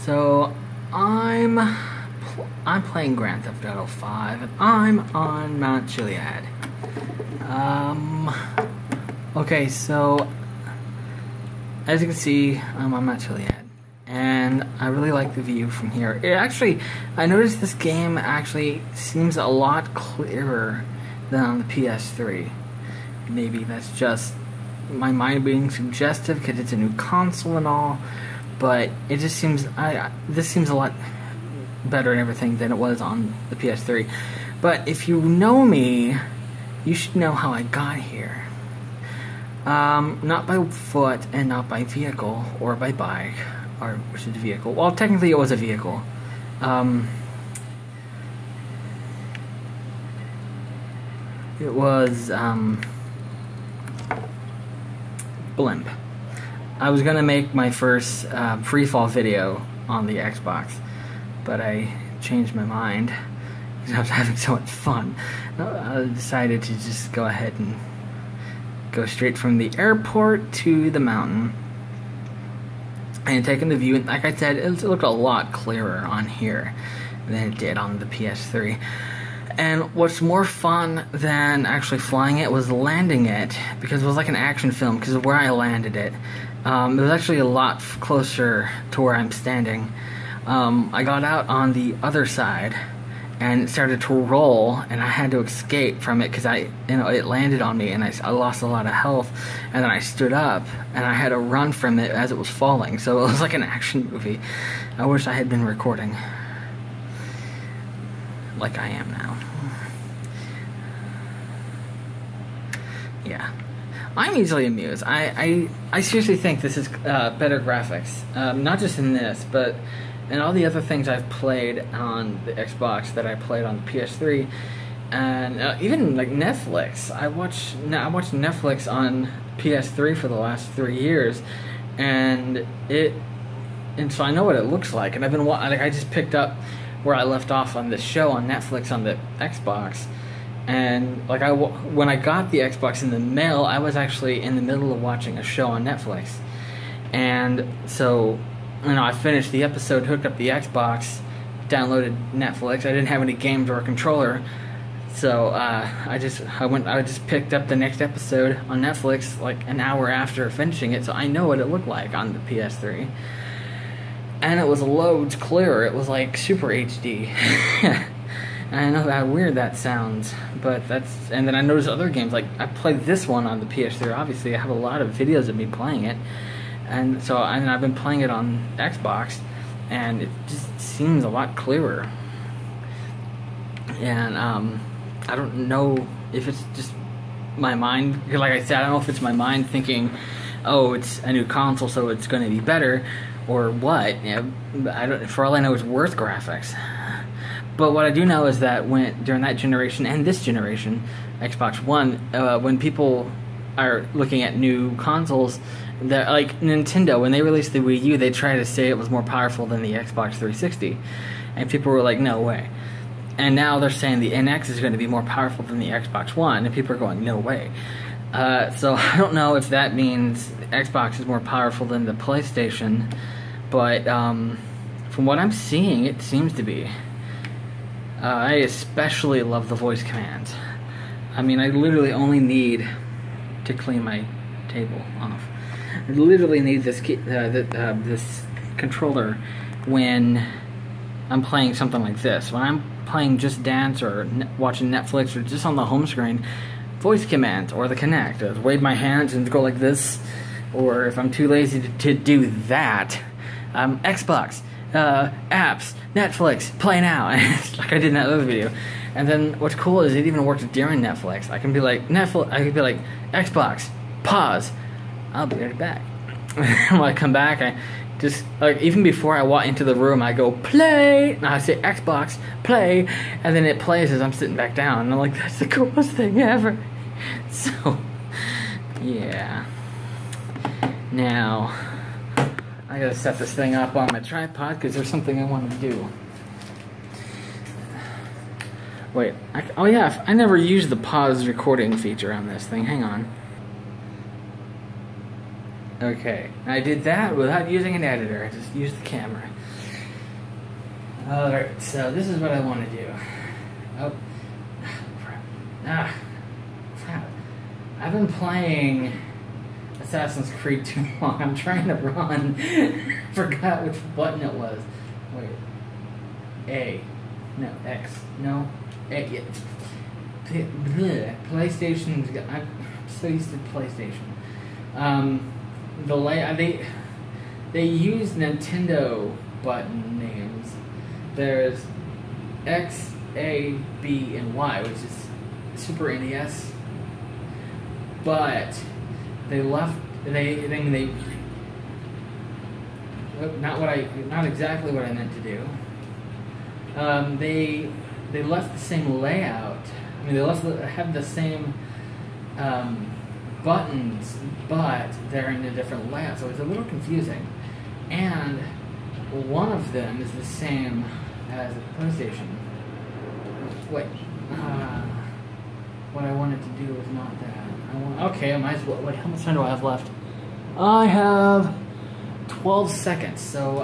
So I'm playing Grand Theft Auto 5, and I'm on Mount Chiliad. Okay, so as you can see, I'm on Mount Chiliad, and I really like the view from here. I noticed this game actually seems a lot clearer than on the PS3. Maybe that's just my mind being suggestive because it's a new console and all, but it just seems this seems a lot better and everything than it was on the PS3. But if you know me, you should know how I got here. Not by foot and not by vehicle or by bike, or which is a vehicle. Well, technically it was a vehicle. It was blimp. I was gonna make my first free fall video on the Xbox, but I changed my mind because I was having so much fun. I decided to just go ahead and go straight from the airport to the mountain and taking the view. And like I said, it looked a lot clearer on here than it did on the PS3. And what's more fun than actually flying it was landing it, because it was like an action film, because of where I landed it. It was actually a lot closer to where I'm standing. I got out on the other side and it started to roll, and I had to escape from it because it landed on me, and I lost a lot of health, and then I stood up and I had to run from it as it was falling. So it was like an action movie. I wish I had been recording like I am now. Yeah, I'm easily amused. I seriously think this is better graphics, not just in this, but in all the other things I've played on the Xbox that I played on the PS3, and even like Netflix. I watched Netflix on PS3 for the last 3 years, and so I know what it looks like. And I just picked up where I left off on this show on Netflix on the Xbox. And like when I got the Xbox in the mail, I was actually in the middle of watching a show on Netflix, and so I finished the episode, hooked up the Xbox, downloaded Netflix. I didn't have any games or a controller, so I just picked up the next episode on Netflix like an hour after finishing it, so I know what it looked like on the PS3, and it was loads clearer. It was like Super HD. I know how weird that sounds, but and then I noticed other games, like I played this one on the PS3, obviously I have a lot of videos of me playing it, and so I've been playing it on Xbox, and it just seems a lot clearer. And I don't know if it's just my mind, because like I said, I don't know if it's my mind thinking, oh, it's a new console so it's going to be better, or what. For all I know, it's worse graphics. But what I do know is that during that generation and this generation, Xbox One, when people are looking at new consoles, that like Nintendo, when they released the Wii U, they tried to say it was more powerful than the Xbox 360, and people were like, no way. And now they're saying the NX is going to be more powerful than the Xbox One, and people are going, no way. So I don't know if that means Xbox is more powerful than the PlayStation, but from what I'm seeing, it seems to be. I especially love the voice commands. I mean, I literally only need to clean my table off. I literally need this this controller when I'm playing something like this. When I'm playing Just Dance or watching Netflix or just on the home screen, voice commands or the Kinect. I wave my hands and go like this, or if I'm too lazy to do that, Xbox. Apps, Netflix, play now, like I did in that other video. And then what's cool is it even works during Netflix. I can be like Xbox, pause, I'll be right back. When I come back, I just like even before I walk into the room, I go play, and I say Xbox, play, and then it plays as I'm sitting back down. And I'm like, that's the coolest thing ever. So yeah. Now I gotta set this thing up on my tripod because there's something I want to do. Wait, oh yeah, I never used the pause recording feature on this thing. Hang on. Okay, I did that without using an editor. I just used the camera. Alright, so this is what I want to do. Oh, crap. Crap. I've been playing Assassin's Creed too long. I'm trying to run. Forgot which button it was. Wait. A. No, X. No. A. Yeah. PlayStation. I'm so used to PlayStation. The layout. They use Nintendo button names. There's X, A, B, and Y, which is Super NES. But they left. Not exactly what I meant to do. They left the same layout. I mean, have the same buttons, but they're in a different layout, so it's a little confusing. And one of them is the same as the PlayStation. Wait, what I wanted to do was not that. Okay, I might as well. Wait, how much time do I have left? I have 12 seconds. So